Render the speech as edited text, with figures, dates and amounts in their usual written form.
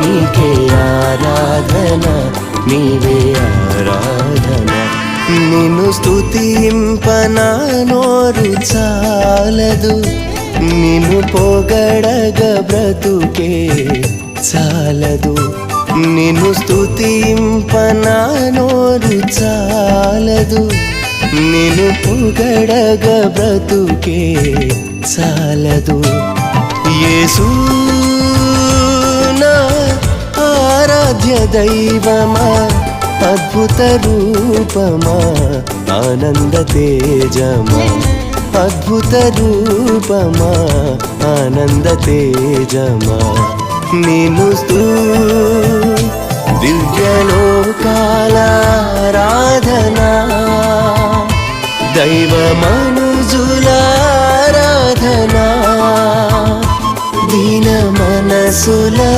నీకే ఆరాధన, నీవే ఆరాధన. నిన్ను స్తుతింపనా నోరు చాలదు, నిన్ను పొగడగ బ్రతుకే చాలదు. నిన్ను స్తుతింపనా నోరు చాలదు, నిన్ను పొగడగ బ్రతుకే చాలదు. యేసు నా ఆరాధ్య దైవమా, అద్భుత రూపమా, ఆనంద తేజమా, అద్భుత రూపమా, ఆనంద తేజమా. నిన్ను దివ్యలోకాల ఆరాధనా, దైవ మనుజుల ఆరాధనా, దీన మనసుల